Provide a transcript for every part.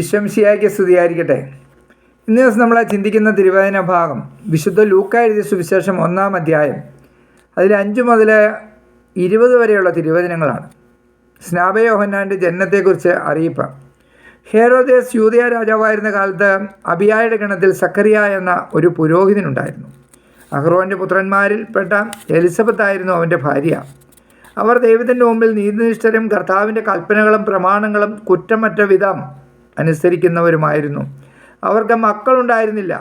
ഈശ്വംശിയായിക്ക് സ്തുതിയായിരിക്കട്ടെ. ഇന്ന് ദിവസം നമ്മൾ ചിന്തിക്കുന്ന തിരുവചന ഭാഗം വിശുദ്ധ ലൂക്കാ എഴുതിയ സുവിശേഷം 1-ാം അധ്യായം, അതിൽ 5 മുതൽ 20 വരെയുള്ള തിരുവചനങ്ങളാണ്. സ്നാപക യോഹന്നാൻ്റെ ജനനത്തെക്കുറിച്ച് അറിയിപ്പ്. ഹേരോദേസ് യൂദയ രാജാവായിരുന്ന കാലത്ത് അബിയായുടെ ഗണത്തിൽ സക്കറിയ എന്ന ഒരു പുരോഹിതനുണ്ടായിരുന്നു. അഹ്റോൻ്റെ പുത്രന്മാരിൽപ്പെട്ട എലിസബത്തായിരുന്നു അവൻ്റെ ഭാര്യ. അവർ ദൈവത്തിൻ്റെ മുമ്പിൽ നീതിനിഷ്ഠരും കർത്താവിൻ്റെ കൽപ്പനകളും പ്രമാണങ്ങളും കുറ്റമറ്റ വിധം അനുസരിക്കുന്നവരുമായിരുന്നു. അവർക്ക് മക്കളുണ്ടായിരുന്നില്ല.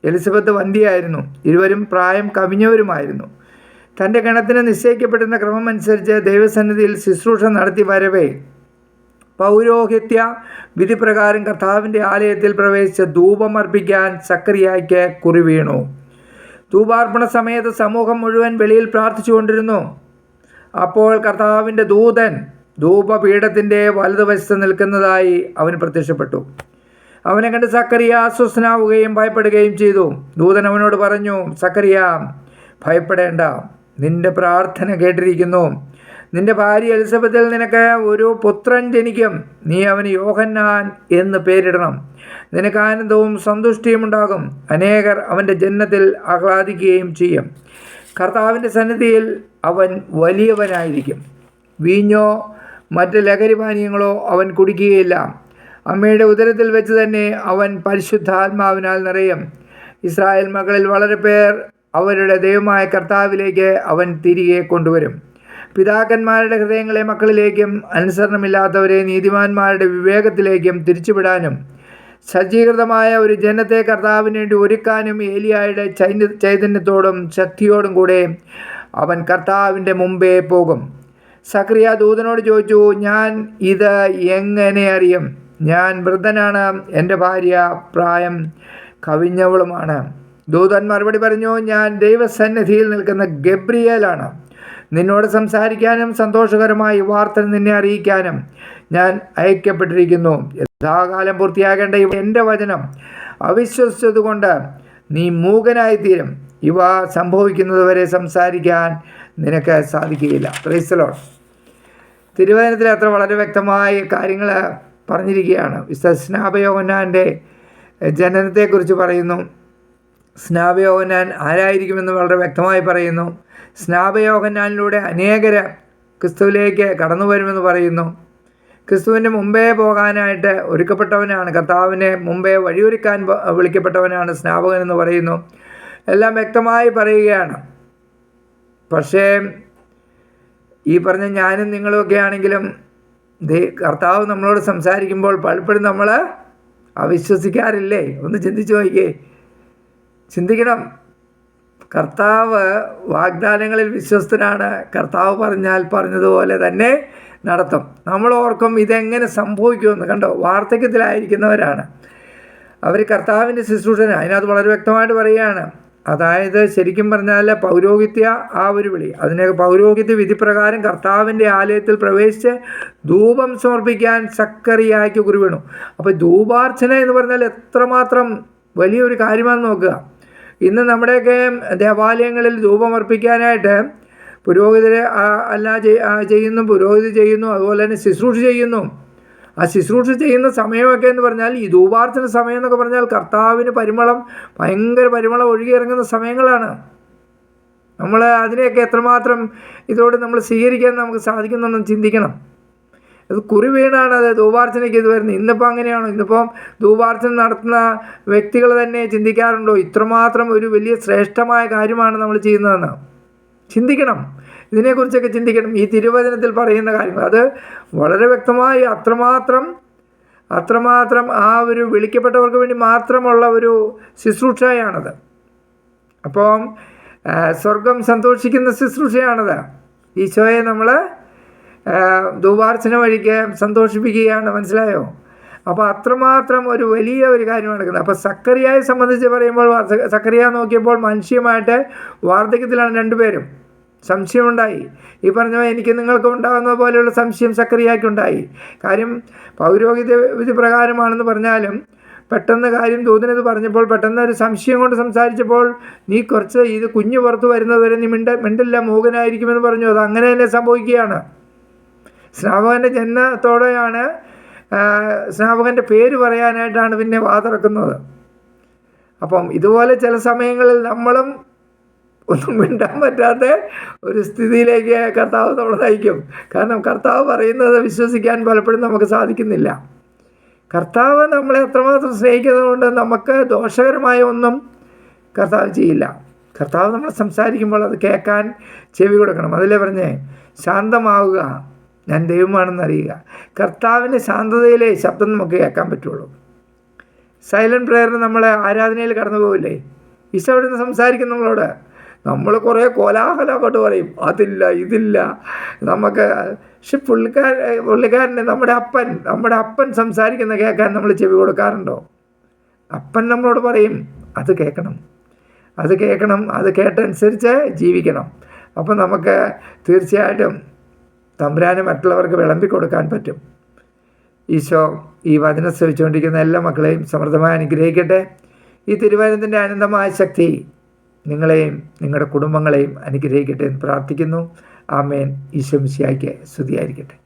എലിസബത്ത് വന്ധ്യയായിരുന്നു. ഇരുവരും പ്രായം കവിഞ്ഞവരുമായിരുന്നു. തൻ്റെ ഗണത്തിന് നിശ്ചയിക്കപ്പെടുന്ന ക്രമം അനുസരിച്ച് ദൈവസന്നിധിയിൽ ശുശ്രൂഷ നടത്തി വരവേ പൗരോഹിത്യ വിധിപ്രകാരം കർത്താവിൻ്റെ ആലയത്തിൽ പ്രവേശിച്ച് ധൂപമർപ്പിക്കാൻ സക്കറിയായ്ക്ക് കുറി വീണു. ധൂപാർപ്പണ സമയത്ത് സമൂഹം മുഴുവൻ വെളിയിൽ പ്രാർത്ഥിച്ചുകൊണ്ടിരുന്നു. അപ്പോൾ കർത്താവിൻ്റെ ദൂതൻ ധൂപപീഠത്തിൻ്റെ വലതുവശത്ത് നിൽക്കുന്നതായി അവന് പ്രത്യക്ഷപ്പെട്ടു. അവനെ കണ്ട് സക്കറിയ അസ്വസ്ഥനാവുകയും ഭയപ്പെടുകയും ചെയ്തു. ദൂതൻ അവനോട് പറഞ്ഞു, സക്കറിയ, ഭയപ്പെടേണ്ട, നിന്റെ പ്രാർത്ഥന കേട്ടിരിക്കുന്നു. നിന്റെ ഭാര്യ എലിസബത്തിൽ നിനക്ക് ഒരു പുത്രൻ ജനിക്കും. നീ അവന് യോഹന്നാൻ എന്ന് പേരിടണം. നിനക്ക് ആനന്ദവും സന്തുഷ്ടിയും ഉണ്ടാകും. അനേകർ അവൻ്റെ ജനനത്തിൽ ആഹ്ലാദിക്കുകയും ചെയ്യും. കർത്താവിൻ്റെ സന്നിധിയിൽ അവൻ വലിയവനായിരിക്കും. വീഞ്ഞോ മറ്റ് ലഹരി പാനീയങ്ങളോ അവൻ കുടിക്കുകയില്ല. അമ്മയുടെ ഉദരത്തിൽ വെച്ച് തന്നെ അവൻ പരിശുദ്ധാത്മാവിനാൽ നിറയും. ഇസ്രായേൽ മക്കളിൽ വളരെ പേർ അവരുടെ ദൈവമായ കർത്താവിലേക്ക് അവൻ തിരികെ കൊണ്ടുവരും. പിതാക്കന്മാരുടെ ഹൃദയങ്ങളെ മക്കളിലേക്കും അനുസരണമില്ലാത്തവരെ നീതിമാന്മാരുടെ വിവേകത്തിലേക്കും തിരിച്ചുവിടാനും സജ്ജീകൃതമായ ഒരു ജനത്തെ കർത്താവിന് വേണ്ടി ഒരുക്കാനും ഏലിയായുടെ ചൈതന്യത്തോടും ശക്തിയോടും കൂടെ അവൻ കർത്താവിൻ്റെ മുമ്പേ പോകും. സക്കറിയ ദൂതനോട് ചോദിച്ചു, ഞാൻ ഇത് എങ്ങനെ അറിയും? ഞാൻ വൃദ്ധനാണ്, എൻ്റെ ഭാര്യ പ്രായം കവിഞ്ഞവളുമാണ്. ദൂതൻ മറുപടി പറഞ്ഞു, ഞാൻ ദൈവസന്നിധിയിൽ നിൽക്കുന്ന ഗബ്രിയേലാണ്. നിന്നോട് സംസാരിക്കാനും സന്തോഷകരമായി വാർത്ത നിന്നെ അറിയിക്കാനും ഞാൻ അയക്കപ്പെട്ടിരിക്കുന്നു. യഥാകാലം പൂർത്തിയാകേണ്ട എൻ്റെ വചനം അവിശ്വസിച്ചതുകൊണ്ട് നീ മൂകനായിത്തീരും. ഇവ സംഭവിക്കുന്നതുവരെ സംസാരിക്കാൻ നിനക്ക് സാധിക്കുകയില്ല. Praise the Lord. തിരുവചനത്തിൽ അത്ര വളരെ വ്യക്തമായ കാര്യങ്ങൾ പറഞ്ഞിരിക്കുകയാണ്. സ്നാപക യോഹന്നാൻ്റെ ജനനത്തെക്കുറിച്ച് പറയുന്നു. സ്നാപക യോഹന്നാൻ ആരായിരിക്കുമെന്ന് വളരെ വ്യക്തമായി പറയുന്നു. സ്നാപക യോഹന്നാനിലൂടെ അനേകർ ക്രിസ്തുവിലേക്ക് കടന്നു വരുമെന്ന് പറയുന്നു. ക്രിസ്തുവിൻ്റെ മുമ്പേ പോകാനായിട്ട് ഒരുക്കപ്പെട്ടവനാണ്, കർത്താവിനെ മുമ്പേ വഴിയൊരുക്കാൻ വിളിക്കപ്പെട്ടവനാണ് സ്നാപകൻ എന്ന് പറയുന്നു. എല്ലാം വ്യക്തമായി പറയുകയാണ്. പക്ഷേ ഈ പറഞ്ഞ ഞാനും നിങ്ങളുമൊക്കെ ആണെങ്കിലും കർത്താവ് നമ്മളോട് സംസാരിക്കുമ്പോൾ പലപ്പോഴും നമ്മൾ അവിശ്വസിക്കാറില്ലേ? ഒന്ന് ചിന്തിച്ചു നോക്കിയേ, ചിന്തിക്കണം. കർത്താവ് വാഗ്ദാനങ്ങളിൽ വിശ്വസ്തനാണ്. കർത്താവ് പറഞ്ഞാൽ പറഞ്ഞതുപോലെ തന്നെ നടത്തും. നമ്മൾ ഓർക്കും ഇതെങ്ങനെ സംഭവിക്കുമെന്ന്. കണ്ടോ, വാർദ്ധക്യത്തിലായിരിക്കുന്നവരാണ് അവർ. കർത്താവിൻ്റെ ശുശ്രൂഷന അതിനകത്ത് വളരെ വ്യക്തമായിട്ട് പറയുകയാണ്. അതായത് ശരിക്കും പറഞ്ഞാൽ പൗരോഹിത്യ ആ ഒരു വിളി, അതിനെ പൗരോഹിത്യ വിധിപ്രകാരം കർത്താവിൻ്റെ ആലയത്തിൽ പ്രവേശിച്ച് ധൂപം സമർപ്പിക്കാൻ സക്കറിയായ്ക്ക് കുറി വീണു. അപ്പോൾ ധൂപാർച്ചന എന്ന് പറഞ്ഞാൽ എത്രമാത്രം വലിയൊരു കാര്യമാണെന്ന് നോക്കുക. ഇന്ന് നമ്മുടെയൊക്കെ ദേവാലയങ്ങളിൽ ധൂപമർപ്പിക്കാനായിട്ട് പുരോഹിതരെ ചെയ്യുന്നു, പുരോഹിതർ ചെയ്യുന്നു, അതുപോലെ തന്നെ ശുശ്രൂഷ ചെയ്യുന്നു. ആ ശുശ്രൂഷ ചെയ്യുന്ന സമയമൊക്കെ എന്ന് പറഞ്ഞാൽ ഈ ധൂപാർച്ചന സമയം എന്നൊക്കെ പറഞ്ഞാൽ കർത്താവിന് ഭയങ്കര പരിമളം ഒഴുകിയിറങ്ങുന്ന സമയങ്ങളാണ്. നമ്മൾ അതിനെയൊക്കെ എത്രമാത്രം ഇതോട് നമ്മൾ സ്വീകരിക്കാൻ നമുക്ക് സാധിക്കുന്നുണ്ടെന്ന് ചിന്തിക്കണം. അത് കുറി വീണാണ് അത് ധൂപാർച്ചനയ്ക്ക് ഇത് വരുന്നത്. ഇന്നിപ്പോൾ അങ്ങനെയാണോ? ഇന്നിപ്പോൾ ധൂപാർച്ചന നടത്തുന്ന വ്യക്തികൾ തന്നെ ചിന്തിക്കാറുണ്ടോ ഇത്രമാത്രം ഒരു വലിയ ശ്രേഷ്ഠമായ കാര്യമാണ് നമ്മൾ ചെയ്യുന്നതെന്ന്? ചിന്തിക്കണം, ഇതിനെക്കുറിച്ചൊക്കെ ചിന്തിക്കണം. ഈ തിരുവചനത്തിൽ പറയുന്ന കാര്യങ്ങൾ അത് വളരെ വ്യക്തമായി അത്രമാത്രം ആ ഒരു വിളിക്കപ്പെട്ടവർക്ക് വേണ്ടി മാത്രമുള്ള ഒരു ശുശ്രൂഷയാണത്. അപ്പം സ്വർഗം സന്തോഷിക്കുന്ന ശുശ്രൂഷയാണത്. ഈശോയെ നമ്മൾ ധൂപാർച്ചന വഴിക്ക് സന്തോഷിപ്പിക്കുകയാണ്. മനസ്സിലായോ? അപ്പോൾ അത്രമാത്രം ഒരു വലിയ ഒരു കാര്യമാണ് നടക്കുന്നത്. അപ്പോൾ സക്കറിയയെ സംബന്ധിച്ച് പറയുമ്പോൾ സക്കറിയ നോക്കിയപ്പോൾ മനുഷ്യമായിട്ട് വാർദ്ധക്യത്തിലാണ് രണ്ടുപേരും. സംശയമുണ്ടായി. ഈ പറഞ്ഞ എനിക്ക് നിങ്ങൾക്ക് ഉണ്ടാകുന്ന പോലെയുള്ള സംശയം സക്കറിയയ്ക്കുണ്ടായി. കാര്യം പൗരോഹിത്യ വിധി പ്രകാരമാണെന്ന് പറഞ്ഞാലും പെട്ടെന്ന് കാര്യം ദൂതനത് പറഞ്ഞപ്പോൾ പെട്ടെന്ന് ഒരു സംശയം കൊണ്ട് സംസാരിച്ചപ്പോൾ നീ കുറച്ച് ഇത് കുഞ്ഞ് പുറത്ത് വരുന്നതുവരെ നീ മിണ്ടില്ല, മൂകനായിരിക്കുമെന്ന് പറഞ്ഞു. അത് അങ്ങനെ തന്നെ സംഭവിക്കുകയാണ്. സ്നാപകൻ്റെ ജനനത്തോടെയാണ് സ്നാപകൻ്റെ പേര് പറയാനായിട്ടാണ് പിന്നെ വാതുറക്കുന്നത്. അപ്പം ഇതുപോലെ ചില സമയങ്ങളിൽ നമ്മളും ഒന്നും മിണ്ടാൻ പറ്റാത്ത ഒരു സ്ഥിതിയിലേക്ക് കർത്താവ് നമ്മളെ നയിക്കും. കാരണം കർത്താവ് പറയുന്നത് വിശ്വസിക്കാൻ പലപ്പോഴും നമുക്ക് സാധിക്കുന്നില്ല. കർത്താവ് നമ്മളെ എത്രമാത്രം സ്നേഹിക്കുന്നതുകൊണ്ട് നമുക്ക് ദോഷകരമായ ഒന്നും കർത്താവ് ചെയ്യില്ല. കർത്താവ് നമ്മൾ സംസാരിക്കുമ്പോൾ അത് കേൾക്കാൻ ചെവി കൊടുക്കണം. അതിലേ പറഞ്ഞേ, ശാന്തമാവുക, ഞാൻ ദൈവമാണെന്ന് അറിയുക. കർത്താവിൻ്റെ ശാന്തതയിലെ ശബ്ദം നമുക്ക് കേൾക്കാൻ പറ്റുള്ളൂ. സൈലൻറ്റ് പ്രേയറിന് നമ്മൾ ആരാധനയിൽ കടന്നു പോകില്ലേ? ഈശോ അവിടെ നിന്ന് സംസാരിക്കും നമ്മളോട്. നമ്മൾ കുറേ കോലാഹലമൊക്കെ പറയും, അതില്ല ഇതില്ല നമുക്ക്. പക്ഷെ പുള്ളിക്കാരന് നമ്മുടെ അപ്പൻ സംസാരിക്കുന്ന കേൾക്കാൻ നമ്മൾ ചെവി കൊടുക്കാറുണ്ടോ? അപ്പൻ നമ്മളോട് പറയും, അത് കേൾക്കണം, അത് കേട്ടനുസരിച്ച് ജീവിക്കണം. അപ്പം നമുക്ക് തീർച്ചയായിട്ടും തമ്പുരാനെ മറ്റുള്ളവർക്ക് വിളമ്പി കൊടുക്കാൻ പറ്റും. ഈശോ ഈ വചനം ശ്രവിച്ചുകൊണ്ടിരിക്കുന്ന എല്ലാ മക്കളെയും സമൃദ്ധമായി അനുഗ്രഹിക്കട്ടെ. ഈ തിരുവചനത്തിൻ്റെ അനന്തമായ ശക്തി നിങ്ങളെയും നിങ്ങളുടെ കുടുംബങ്ങളെയും അനുഗ്രഹിക്കട്ടെ എന്ന് പ്രാർത്ഥിക്കുന്നു. ആമേൻ. ഈശോ മിശിഹായ്ക്ക് സ്തുതിയായിരിക്കട്ടെ.